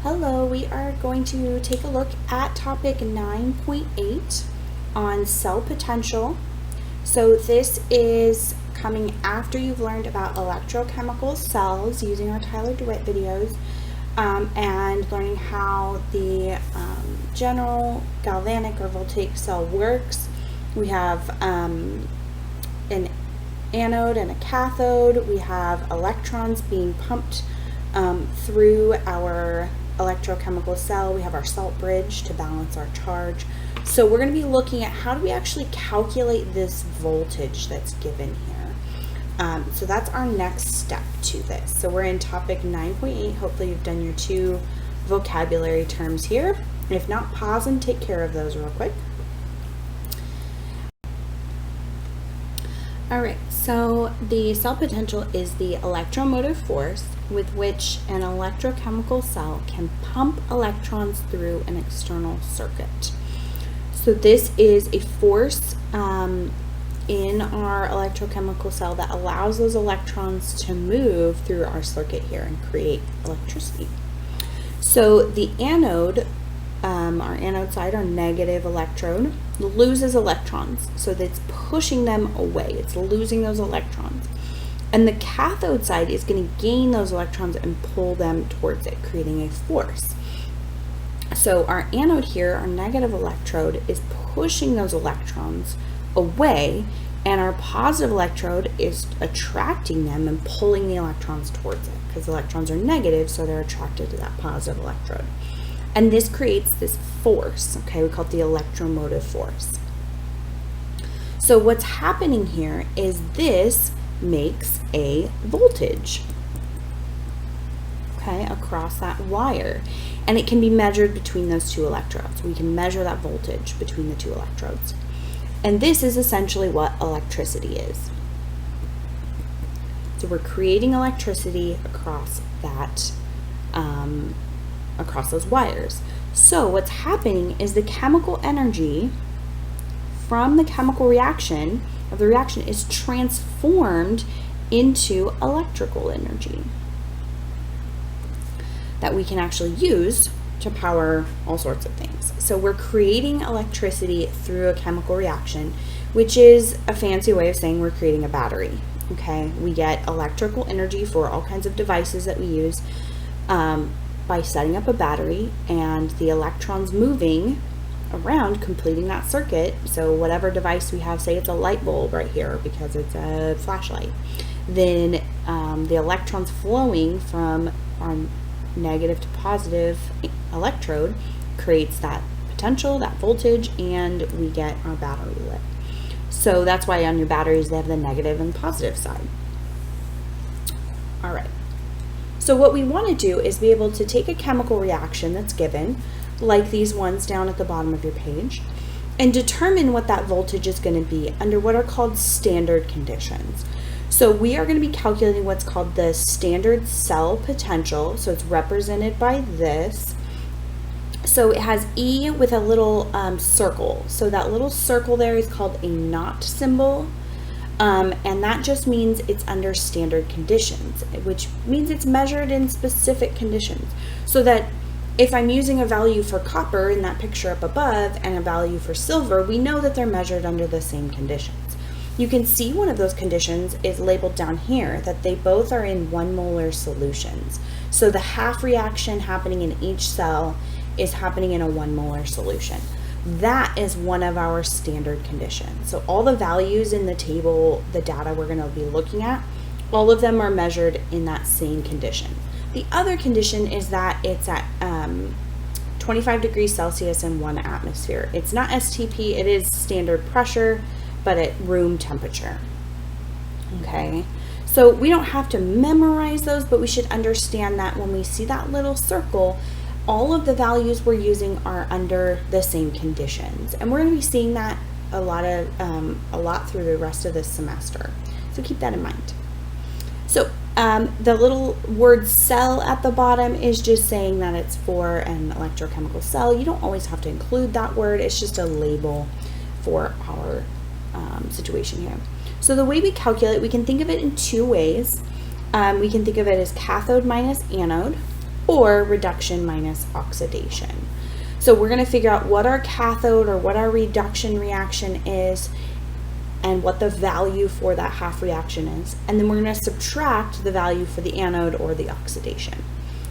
Hello, we are going to take a look at topic 9.8 on cell potential. So this is coming after you've learned about electrochemical cells using our Tyler DeWitt videos and learning how the general galvanic or voltaic cell works. We have an anode and a cathode. We have electrons being pumped through our electrochemical cell. We have our salt bridge to balance our charge. So we're going to be looking at how do we actually calculate this voltage that's given here. So that's our next step to this. So we're in topic 9.8. Hopefully you've done your 2 vocabulary terms here. If not, pause and take care of those real quick. Alright, so the cell potential is the electromotive force with which an electrochemical cell can pump electrons through an external circuit. So this is a force in our electrochemical cell that allows those electrons to move through our circuit here and create electricity. So the anode, our anode side, our negative electrode, loses electrons. So that's pushing them away. It's losing those electrons. And the cathode side is going to gain those electrons and pull them towards it, creating a force. So our anode here, our negative electrode, is pushing those electrons away, and our positive electrode is attracting them and pulling the electrons towards it, because electrons are negative, so they're attracted to that positive electrode. And this creates this force, okay? We call it the electromotive force. So what's happening here is this makes a voltage, okay, across that wire. And it can be measured between those 2 electrodes. We can measure that voltage between the 2 electrodes. And this is essentially what electricity is. So we're creating electricity across that, across those wires. So what's happening is the chemical energy from the chemical reaction of the reaction is transformed into electrical energy that we can actually use to power all sorts of things. So we're creating electricity through a chemical reaction, which is a fancy way of saying we're creating a battery. Okay, we get electrical energy for all kinds of devices that we use by setting up a battery and the electrons moving around completing that circuit. So whatever device we have, say it's a light bulb right here because it's a flashlight, then the electrons flowing from our negative to positive electrode creates that potential, that voltage, and we get our battery lit. So that's why on your batteries they have the negative and positive side. All right. So what we want to do is be able to take a chemical reaction that's given, like these ones down at the bottom of your page, and determine what that voltage is going to be under what are called standard conditions. So we are going to be calculating what's called the standard cell potential. So it's represented by this. So it has E with a little circle. So that little circle there is called a not symbol. And that just means it's under standard conditions, which means it's measured in specific conditions. So that if I'm using a value for copper in that picture up above and a value for silver, we know that they're measured under the same conditions. You can see one of those conditions is labeled down here, that they both are in 1 molar solutions. So the half reaction happening in each cell is happening in a 1 molar solution. That is one of our standard conditions. So all the values in the table, the data we're going to be looking at, all of them are measured in that same condition. The other condition is that it's at 25 degrees Celsius and 1 atmosphere. It's not STP, it is standard pressure, but at room temperature. Okay, so we don't have to memorize those, but we should understand that when we see that little circle, all of the values we're using are under the same conditions. And we're going to be seeing that a lot through the rest of this semester. So keep that in mind. So the little word cell at the bottom is just saying that it's for an electrochemical cell. You don't always have to include that word. It's just a label for our situation here. So the way we calculate, we can think of it in 2 ways. We can think of it as cathode minus anode, or reduction minus oxidation. So we're going to figure out what our cathode or what our reduction reaction is and what the value for that half reaction is. And then we're going to subtract the value for the anode or the oxidation.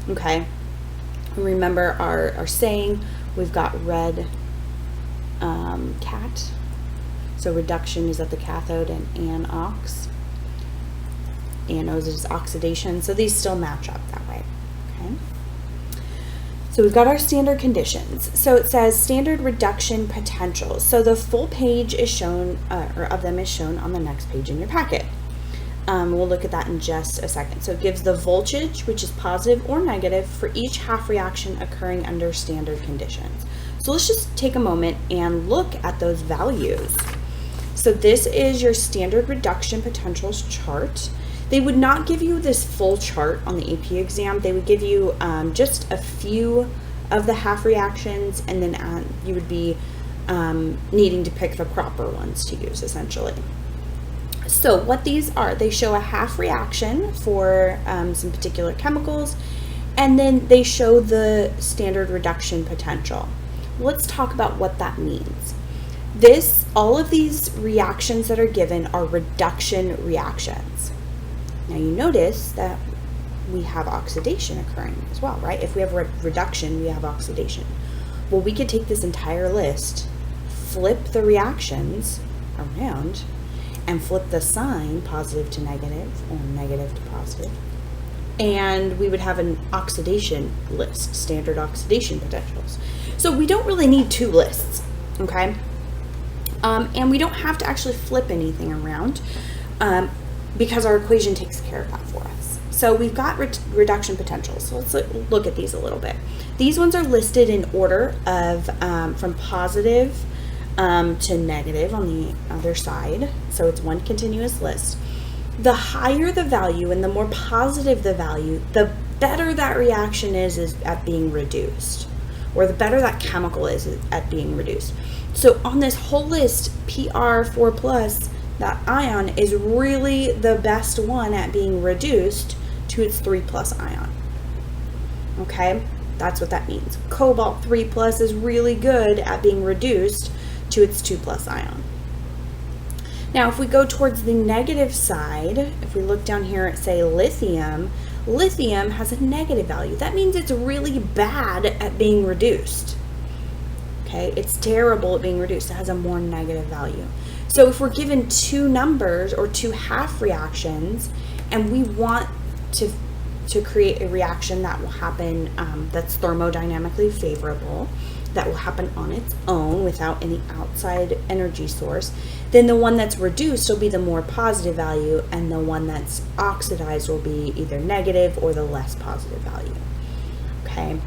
Okay? Remember our saying, we've got red cat. So reduction is at the cathode and anox. Anodes is oxidation. So these still match up that way. Okay? So we've got our standard conditions. So it says standard reduction potentials. So the full page is shown, or of them is shown on the next page in your packet. We'll look at that in just a second. So it gives the voltage, which is positive or negative, for each half reaction occurring under standard conditions. So let's just take a moment and look at those values. So this is your standard reduction potentials chart. They would not give you this full chart on the AP exam. They would give you just a few of the half reactions, and then you would be needing to pick the proper ones to use, essentially. So what these are, they show a half reaction for some particular chemicals, and then they show the standard reduction potential. Let's talk about what that means. All of these reactions that are given are reduction reactions. Now you notice that we have oxidation occurring as well, right? If we have reduction, we have oxidation. Well, we could take this entire list, flip the reactions around, and flip the sign positive to negative or negative to positive, and we would have an oxidation list, standard oxidation potentials. So we don't really need two lists, okay? And we don't have to actually flip anything around because our equation takes care of that for us. So we've got reduction potentials. So let's look at these a little bit. These ones are listed in order of from positive to negative on the other side. So it's one continuous list. The higher the value and the more positive the value, the better that reaction is at being reduced, or the better that chemical is at being reduced. So on this whole list, PR4+, that ion is really the best one at being reduced to its 3+ ion. Okay, that's what that means. Cobalt 3+ is really good at being reduced to its 2+ ion. Now, if we go towards the negative side, if we look down here at, say, lithium, lithium has a negative value. That means it's really bad at being reduced. Okay, it's terrible at being reduced. It has a more negative value. So if we're given two numbers or two half reactions, and we want to create a reaction that will happen that's thermodynamically favorable, that will happen on its own without any outside energy source, then the one that's reduced will be the more positive value, and the one that's oxidized will be either negative or the less positive value. Okay,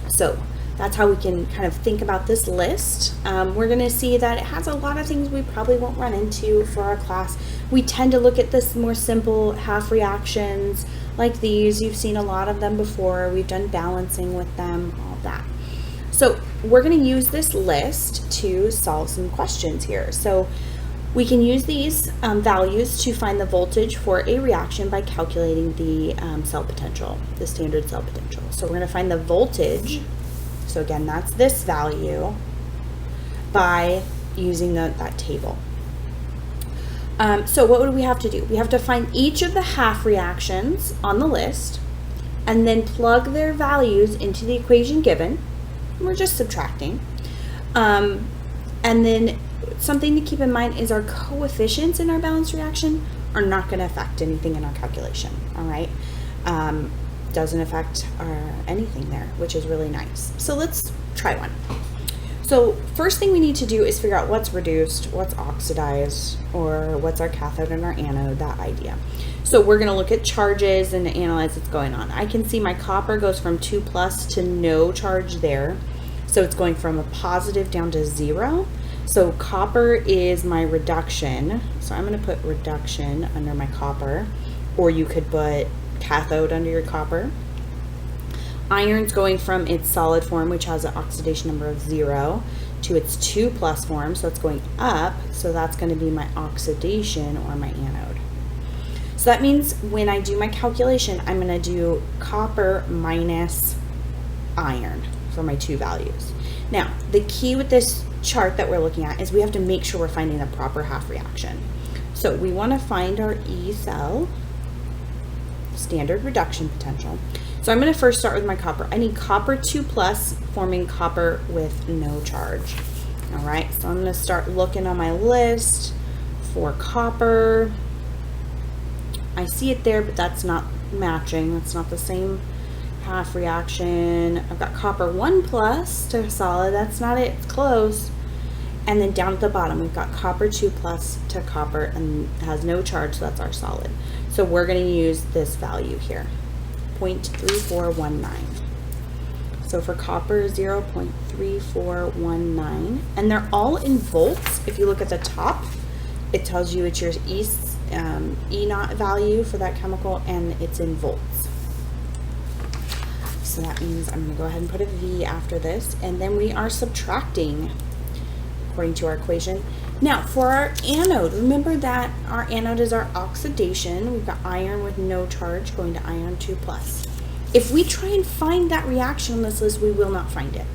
so that's how we can kind of think about this list. We're going to see that it has a lot of things we probably won't run into for our class. We tend to look at this more simple half reactions like these. You've seen a lot of them before. We've done balancing with them, all that. So we're going to use this list to solve some questions here. So we can use these values to find the voltage for a reaction by calculating the cell potential, the standard cell potential. So we're going to find the voltage. So again, that's this value, by using that table. So what would we have to do? We have to find each of the half reactions on the list and then plug their values into the equation given. We're just subtracting. And then something to keep in mind is our coefficients in our balanced reaction are not going to affect anything in our calculation, all right? Doesn't affect anything there, which is really nice. So let's try one. So first thing we need to do is figure out what's reduced, what's oxidized, or what's our cathode and our anode, that idea. So we're going to look at charges and analyze what's going on. I can see my copper goes from 2+ to no charge there. So it's going from a positive down to 0. So copper is my reduction. So I'm going to put reduction under my copper, or you could put cathode under your copper. Iron's going from its solid form, which has an oxidation number of 0, to its 2+ form, so it's going up, so that's going to be my oxidation or my anode. So that means when I do my calculation, I'm going to do copper minus iron for my two values. Now, the key with this chart that we're looking at is we have to make sure we're finding the proper half reaction. So we want to find our E cell, standard reduction potential. So I'm going to first start with my copper. I need copper 2+ forming copper with no charge. All right, so I'm going to start looking on my list for copper. I see it there, but that's not matching. That's not the same half reaction. I've got copper 1+ to solid. That's not it. It's close. And then down at the bottom, we've got copper 2+ to copper, and it has no charge, so that's our solid. So we're going to use this value here, 0.3419. So for copper, 0.3419, and they're all in volts. If you look at the top, it tells you it's your E naught value for that chemical, and it's in volts. So that means I'm going to go ahead and put a V after this, and then we are subtracting according to our equation. Now for our anode, remember that our anode is our oxidation. We've got iron with no charge going to iron 2+. If we try and find that reaction on this list, we will not find it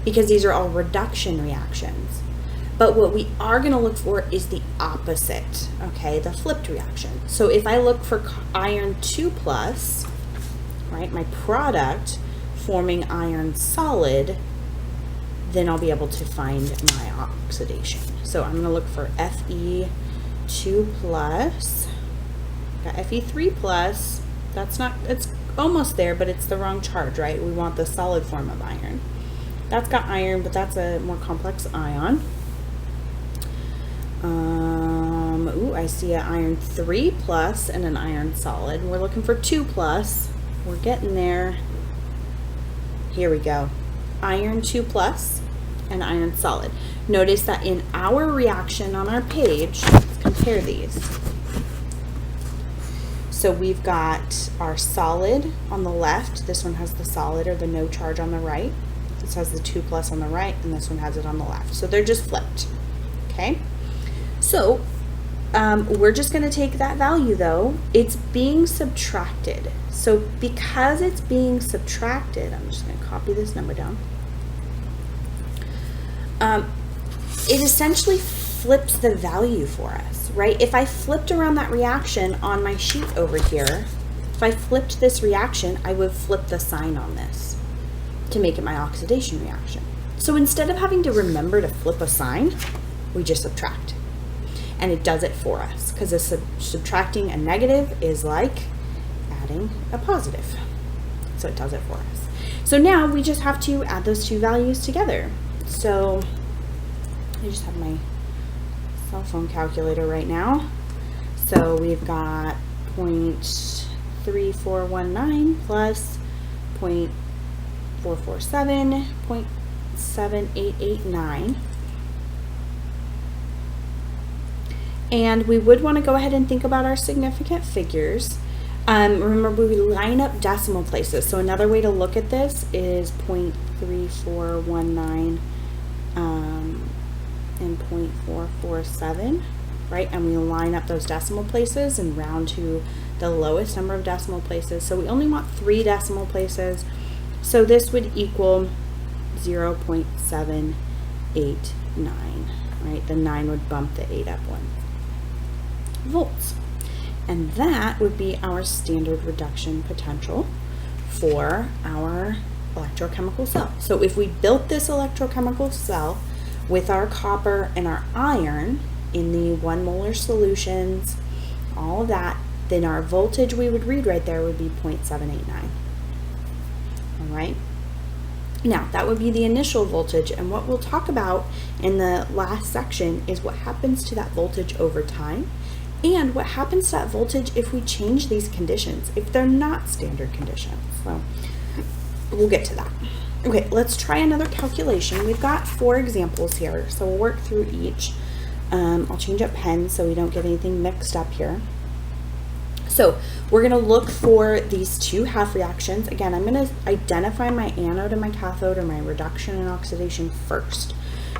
because these are all reduction reactions. But what we are going to look for is the opposite, okay, the flipped reaction. So if I look for iron 2+, right, my product forming iron solid, then I'll be able to find my oxidation. So I'm going to look for Fe2+, got Fe3+, that's not, it's almost there, but it's the wrong charge, right? We want the solid form of iron. That's got iron, but that's a more complex ion. Ooh, I see an iron 3+ and an iron solid. We're looking for 2+. We're getting there. Here we go. Iron 2+ and iron solid. Notice that in our reaction on our page, let's compare these. So we've got our solid on the left. This one has the solid or the no charge on the right. This has the 2+ on the right, and this one has it on the left. So they're just flipped, okay? So we're just going to take that value, though. It's being subtracted. So because it's being subtracted, I'm just going to copy this number down. It essentially flips the value for us, right? If I flipped around that reaction on my sheet over here, if I flipped this reaction, I would flip the sign on this to make it my oxidation reaction. So instead of having to remember to flip a sign, we just subtract. And it does it for us because subtracting a negative is like adding a positive. So it does it for us. So now we just have to add those two values together. So I just have my cell phone calculator right now. So we've got 0.3419 plus 0.447, 0.7889. And we would want to go ahead and think about our significant figures. Remember, we line up decimal places. So another way to look at this is 0.3419 and 0.447, right? And we line up those decimal places and round to the lowest number of decimal places. So we only want 3 decimal places. So this would equal 0.789, right? The 9 would bump the 8 up 1 volts. And that would be our standard reduction potential for our electrochemical cell. So if we built this electrochemical cell with our copper and our iron in the 1 molar solutions, all of that, then our voltage we would read right there would be 0.789. All right. Now, that would be the initial voltage, and what we'll talk about in the last section is what happens to that voltage over time, and what happens to that voltage if we change these conditions, if they're not standard conditions. So we'll get to that. Okay, let's try another calculation. We've got 4 examples here, so we'll work through each. I'll change up pens so we don't get anything mixed up here. So we're going to look for these 2 half reactions. Again, I'm going to identify my anode and my cathode, or my reduction and oxidation first,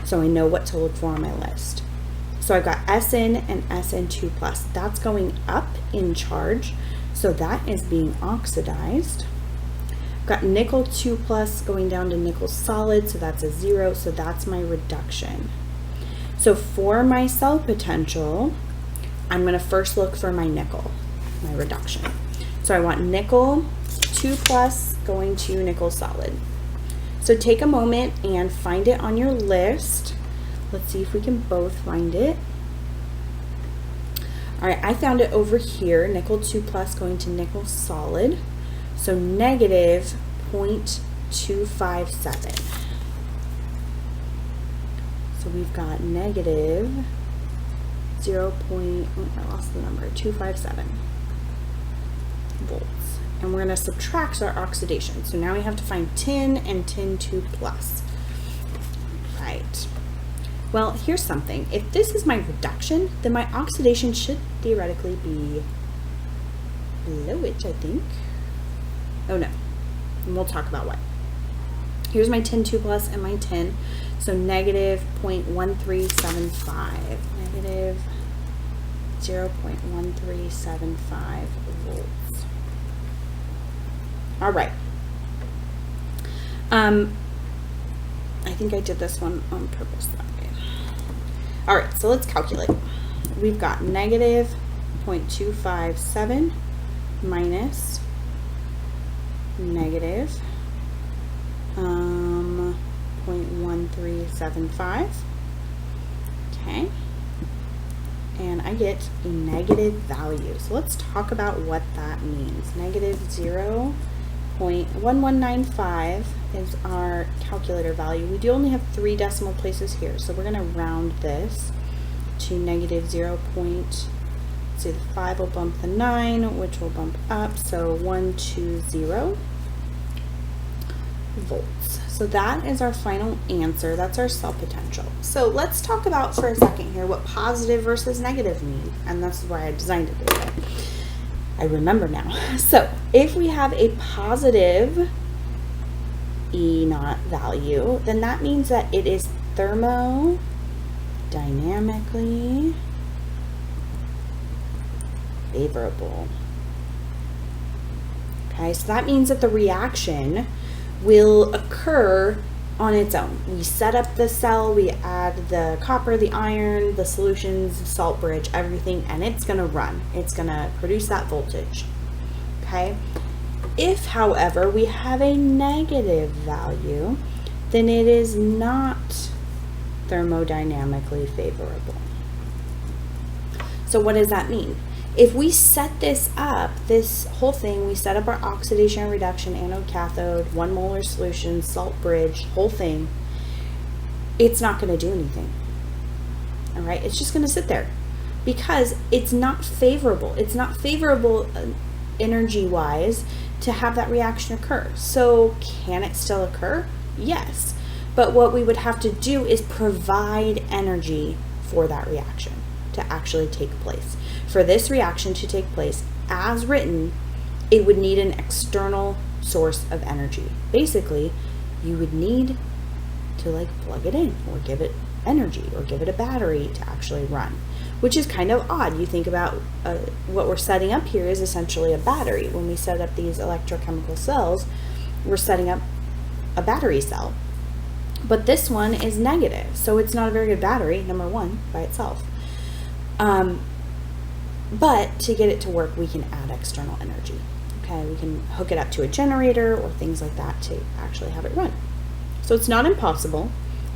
so I know what to look for on my list. So I've got SN and SN2+. That's going up in charge, so that is being oxidized. Got nickel 2 plus going down to nickel solid, so that's a 0, so that's my reduction. So for my cell potential, I'm going to first look for my nickel, my reduction. So I want nickel 2 plus going to nickel solid. So take a moment and find it on your list. Let's see if we can both find it. All right, I found it over here, nickel 2 plus going to nickel solid. So negative 0.257. So we've got negative 257 volts. And we're going to subtract our oxidation. So now we have to find tin and tin 2 plus. Right. Well, here's something. If this is my reduction, then my oxidation should theoretically be below it, I think. Oh no. And we'll talk about why. Here's my tin 2 plus and my tin. So negative 0.1375. Negative 0.1375 volts. All right. I think I did this one on purpose that way. All right, so let's calculate. We've got negative 0.257 minus negative 0.1375. Okay. And I get a negative value. So let's talk about what that means. Negative 0.1195 is our calculator value. We do only have 3 decimal places here, so we're going to round this to negative 0. See, the 5 will bump the 9, which will bump up, so 120 volts. So that is our final answer. That's our cell potential. So let's talk about for a second here what positive versus negative mean, and that's why I designed it this way. I remember now. So if we have a positive E naught value, then that means that it is thermodynamically favorable. Okay, so that means that the reaction will occur on its own. We set up the cell, we add the copper, the iron, the solutions, the salt bridge, everything, and it's going to run. It's going to produce that voltage. Okay? If, however, we have a negative value, then it is not thermodynamically favorable. So what does that mean? If we set this up, this whole thing, we set up our oxidation and reduction, anode, cathode, 1 molar solution, salt bridge, whole thing, it's not going to do anything. All right, it's just going to sit there because it's not favorable. It's not favorable energy-wise to have that reaction occur. So can it still occur? Yes. But what we would have to do is provide energy for that reaction to actually take place. For this reaction to take place as written, it would need an external source of energy. Basically, you would need to like plug it in or give it energy or give it a battery to actually run, which is kind of odd. You think about what we're setting up here is essentially a battery. When we set up these electrochemical cells, we're setting up a battery cell. But this one is negative, so it's not a very good battery, number one, by itself. But to get it to work, we can add external energy. Okay, we can hook it up to a generator or things like that to actually have it run. So it's not impossible,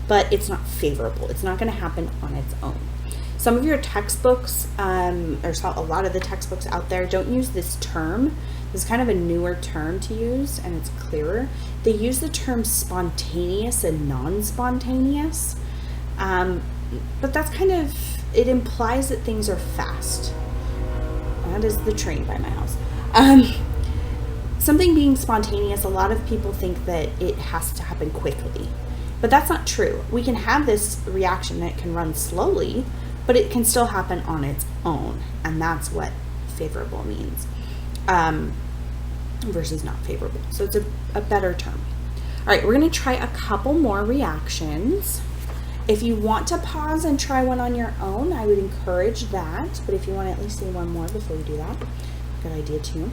but it's not favorable. It's not going to happen on its own. Some of your textbooks, or a lot of the textbooks out there, don't use this term. This is kind of a newer term to use, and it's clearer. They use the term spontaneous and non-spontaneous, but that's kind of, it implies that things are fast. That is the train by my house. Something being spontaneous, a lot of people think that it has to happen quickly, but that's not true. We can have this reaction that can run slowly, but it can still happen on its own, and that's what favorable means, versus not favorable. So it's a better term. All right, we're going to try a couple more reactions, If you want to pause and try one on your own, I would encourage that. But if you want to at least see one more before you do that, good idea too.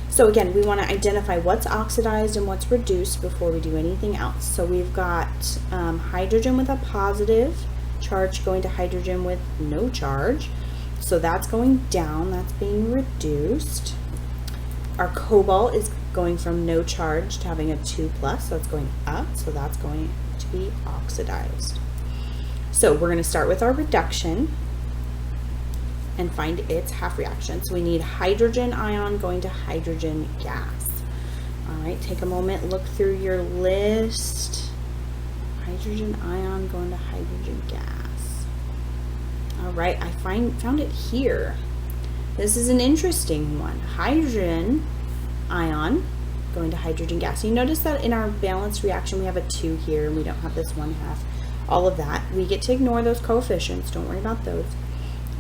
So again, we want to identify what's oxidized and what's reduced before we do anything else. So we've got hydrogen with a positive charge going to hydrogen with no charge. So that's going down, that's being reduced. Our cobalt is going from no charge to having a 2+, so it's going up, so that's going to be oxidized. So we're going to start with our reduction and find its half reaction. So we need hydrogen ion going to hydrogen gas. All right, take a moment, look through your list. Hydrogen ion going to hydrogen gas. All right, I found it here. This is an interesting one. Hydrogen ion going to hydrogen gas. You notice that in our balanced reaction we have a 2 here and we don't have this 1/2. All of that. We get to ignore those coefficients. Don't worry about those.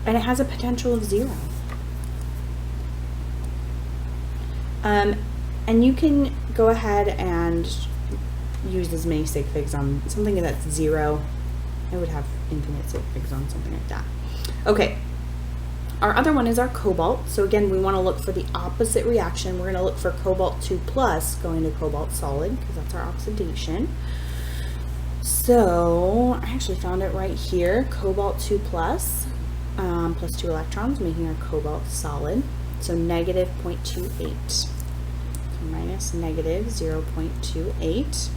And it has a potential of 0. And you can go ahead and use as many sig figs on something that's 0. I would have infinite sig figs on something like that. Okay. Our other one is our cobalt. So again, we want to look for the opposite reaction. We're going to look for cobalt 2+ going to cobalt solid because that's our oxidation. So I actually found it right here. Cobalt 2+ plus 2 electrons, making our cobalt solid. So negative 0.28. So minus negative 0.28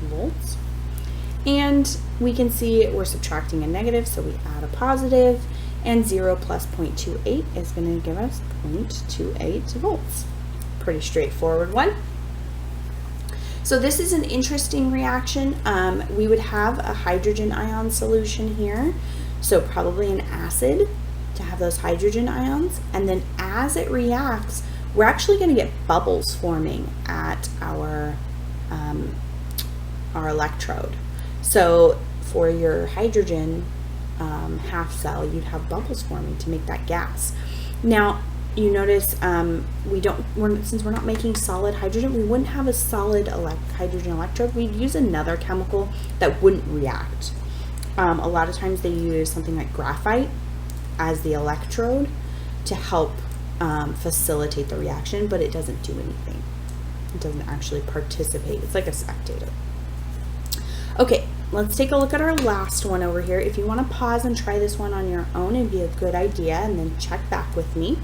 volts. And we can see we're subtracting a negative, so we add a positive. And 0 plus 0.28 is going to give us 0.28 volts. Pretty straightforward one. So this is an interesting reaction. We would have a hydrogen ion solution here. So probably an acid to have those hydrogen ions. And then as it reacts, we're actually going to get bubbles forming at our electrode. So for your hydrogen half cell, you'd have bubbles forming to make that gas. Now you notice since we're not making solid hydrogen, we wouldn't have a solid hydrogen electrode. We'd use another chemical that wouldn't react. A lot of times they use something like graphite as the electrode to help facilitate the reaction, but it doesn't do anything. It doesn't actually participate. It's like a spectator. Okay, let's take a look at our last one over here. If you want to pause and try this one on your own, it'd be a good idea, and then check back with me.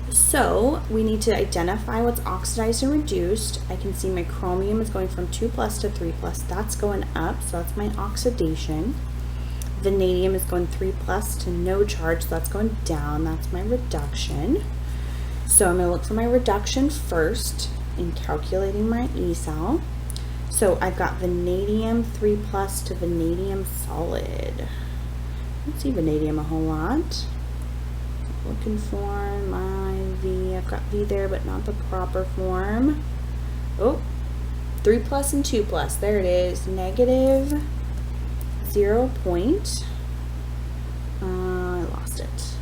So we need to identify what's oxidized and reduced. I can see my chromium is going from 2+ to 3+. That's going up, so that's my oxidation. Vanadium is going 3+ to no charge, so that's going down. That's my reduction. So I'm going to look for my reduction first in calculating my E cell. So I've got vanadium 3+ to vanadium solid. I don't see vanadium a whole lot. Looking for my V. I've got V there, but not the proper form. Oh, 3+ and 2+. There it is. Negative 0. I lost it.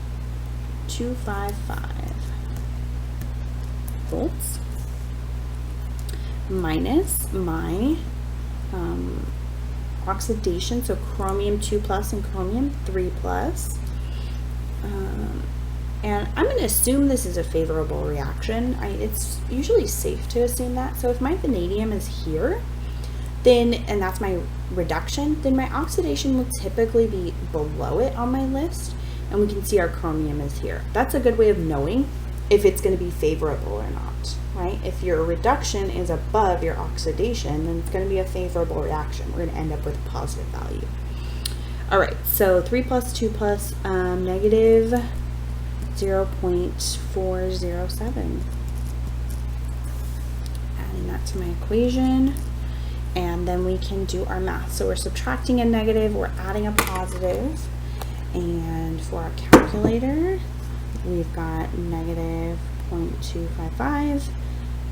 255 volts. Minus my oxidation, so chromium 2+ and chromium 3+. And I'm going to assume this is a favorable reaction. It's usually safe to assume that. So if my vanadium is here, then, and that's my reduction, then my oxidation will typically be below it on my list, and we can see our chromium is here. That's a good way of knowing if it's going to be favorable or not, right? If your reduction is above your oxidation, then it's going to be a favorable reaction. We're going to end up with a positive value. All right, so 3+, 2+, negative 0.407. Adding that to my equation, and then we can do our math. So we're subtracting a negative, we're adding a positive, and for our calculator, we've got negative 0.255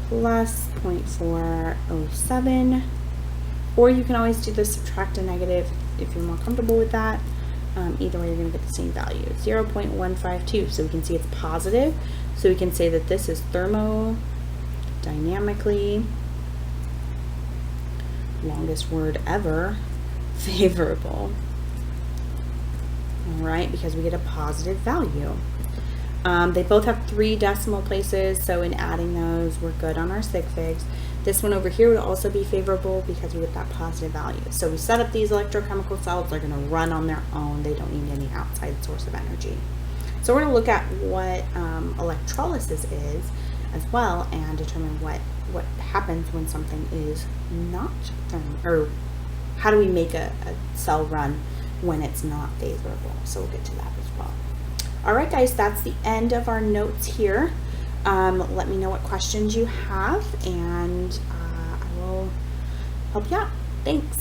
plus 0.407, or you can always do the subtract a negative if you're more comfortable with that. Either way, you're going to get the same value, 0.152. So we can see it's positive. So we can say that this is thermodynamically, longest word ever, favorable. All right, because we get a positive value. They both have 3 decimal places, so in adding those, we're good on our sig figs. This one over here would also be favorable because we get that positive value. So we set up these electrochemical cells, they're gonna run on their own. They don't need any outside source of energy. So we're gonna look at what electrolysis is as well and determine what happens when something is not or how do we make a cell run when it's not favorable. So we'll get to that as well. All right, guys, that's the end of our notes here. Let me know what questions you have, and I will help you out. Thanks.